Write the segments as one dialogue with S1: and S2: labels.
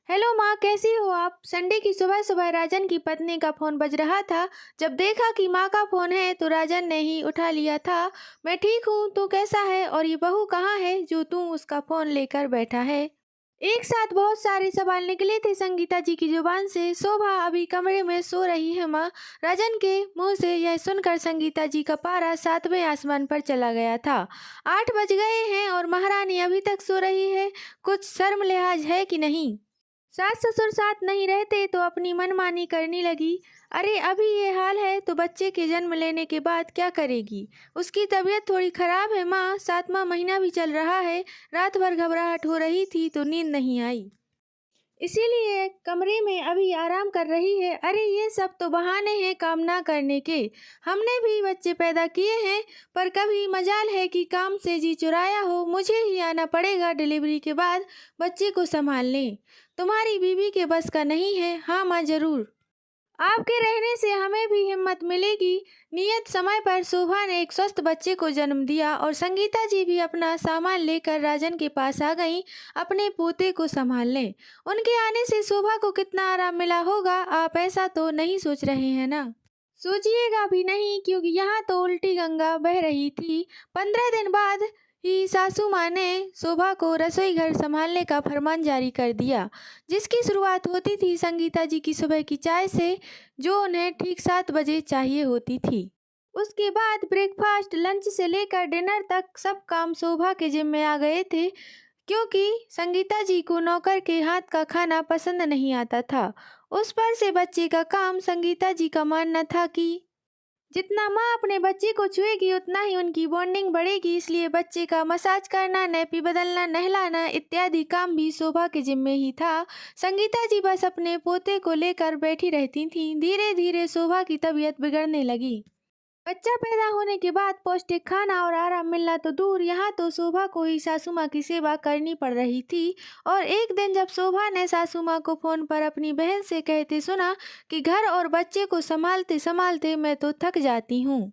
S1: Hello माँ, कैसी हो आप? संडे की सुबह सुबह राजन की पत्नी का फोन बज रहा था। जब देखा कि माँ का फोन है तो राजन ने ही उठा लिया था। मैं ठीक हूँ, तू कैसा है? और ये बहू कहाँ है जो तू उसका फोन लेकर बैठा है? एक साथ बहुत सारे सवाल निकले थे संगीता जी की जुबान से। शोभा अभी कमरे में सो रही है माँ। राजन के मुंह से यह सुनकर संगीता जी का पारा सातवें आसमान पर चला गया था। 8 बज गए हैं और महारानी अभी तक सो रही है। कुछ शर्म लिहाज है कि नहीं? सास ससुर साथ नहीं रहते तो अपनी मनमानी करने लगी। अरे अभी ये हाल है तो बच्चे के जन्म लेने के बाद क्या करेगी? उसकी तबीयत थोड़ी खराब है माँ, 7वां महीना भी चल रहा है। रात भर घबराहट हो रही थी तो नींद नहीं आई, इसीलिए कमरे में अभी आराम कर रही है। अरे ये सब तो बहाने हैं काम ना करने के। हमने भी बच्चे पैदा किए हैं, पर कभी मजाल है कि काम से जी चुराया हो। मुझे ही आना पड़ेगा डिलीवरी के बाद बच्चे को संभालने। तुम्हारी बीवी के बस का नहीं है। हाँ माँ, जरूर। आपके रहने से हमें भी हिम्मत मिलेगी। नियत समय पर शोभा ने एक स्वस्थ बच्चे को जन्म दिया और संगीता जी भी अपना सामान लेकर राजन के पास आ गईं अपने पोते को संभालने। उनके आने से शोभा को कितना आराम मिला होगा, आप ऐसा तो नहीं सोच रहे हैं ना? सोचिएगा भी नहीं, क्योंकि यहाँ तो उल्टी गंगा बह रही थी। 15 दिन बाद ही सासू माँ ने शोभा को रसोई घर संभालने का फरमान जारी कर दिया, जिसकी शुरुआत होती थी संगीता जी की सुबह की चाय से, जो उन्हें ठीक 7 बजे चाहिए होती थी। उसके बाद ब्रेकफास्ट, लंच से लेकर डिनर तक सब काम शोभा के जिम्मे आ गए थे, क्योंकि संगीता जी को नौकर के हाथ का खाना पसंद नहीं आता था। उस पर से बच्चे का काम संगीता जी का मानना था कि जितना माँ अपने बच्चे को छुएगी उतना ही उनकी बॉन्डिंग बढ़ेगी, इसलिए बच्चे का मसाज करना, नैपी बदलना, नहलाना इत्यादि काम भी शोभा के जिम्मे ही था। संगीता जी बस अपने पोते को लेकर बैठी रहती थीं। धीरे धीरे शोभा की तबीयत बिगड़ने लगी। बच्चा पैदा होने के बाद पौष्टिक खाना और आराम मिलना तो दूर, यहाँ तो शोभा को ही सासू माँ की सेवा करनी पड़ रही थी। और एक दिन जब शोभा ने सासू माँ को फोन पर अपनी बहन से कहते सुना कि घर और बच्चे को संभालते संभालते मैं तो थक जाती हूँ।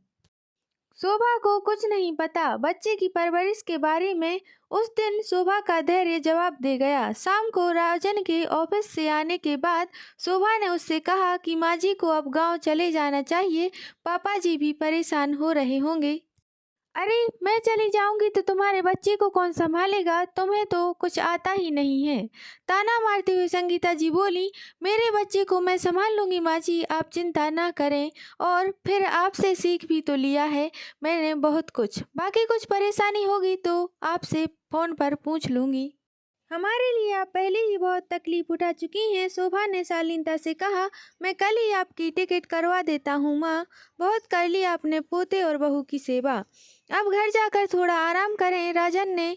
S1: शोभा को कुछ नहीं पता बच्चे की परवरिश के बारे में। उस दिन शोभा का धैर्य जवाब दे गया। शाम को राजन के ऑफिस से आने के बाद शोभा ने उससे कहा कि माँ जी को अब गांव चले जाना चाहिए, पापा जी भी परेशान हो रहे होंगे। अरे मैं चली जाऊंगी तो तुम्हारे बच्चे को कौन संभालेगा? तुम्हें तो कुछ आता ही नहीं है, ताना मारते हुए संगीता जी बोली। मेरे बच्चे को मैं संभाल लूंगी माँ जी, आप चिंता ना करें। और फिर आपसे सीख भी तो लिया है मैंने बहुत कुछ। बाकी कुछ परेशानी होगी तो आपसे फोन पर पूछ लूंगी। हमारे लिए आप पहले ही बहुत तकलीफ उठा चुकी हैं, शोभा ने शालीनता से कहा। मैं कल ही आपकी टिकट करवा देता हूँ माँ। बहुत कर ली आपने पोते और बहू की सेवा, अब घर जाकर थोड़ा आराम करें, राजन ने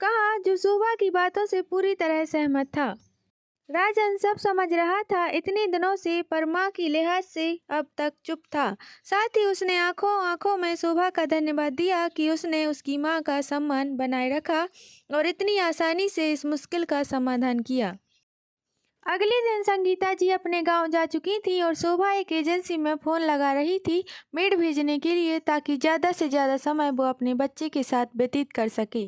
S1: कहा, जो शोभा की बातों से पूरी तरह सहमत था। राजन सब समझ रहा था इतने दिनों से, पर माँ की लिहाज से अब तक चुप था। साथ ही उसने आंखों आंखों में शोभा का धन्यवाद दिया कि उसने उसकी माँ का सम्मान बनाए रखा और इतनी आसानी से इस मुश्किल का समाधान किया। अगले दिन संगीता जी अपने गांव जा चुकी थी और शोभा एक एजेंसी में फ़ोन लगा रही थी मेड भेजने के लिए, ताकि ज़्यादा से ज़्यादा समय वो अपने बच्चे के साथ व्यतीत कर सके।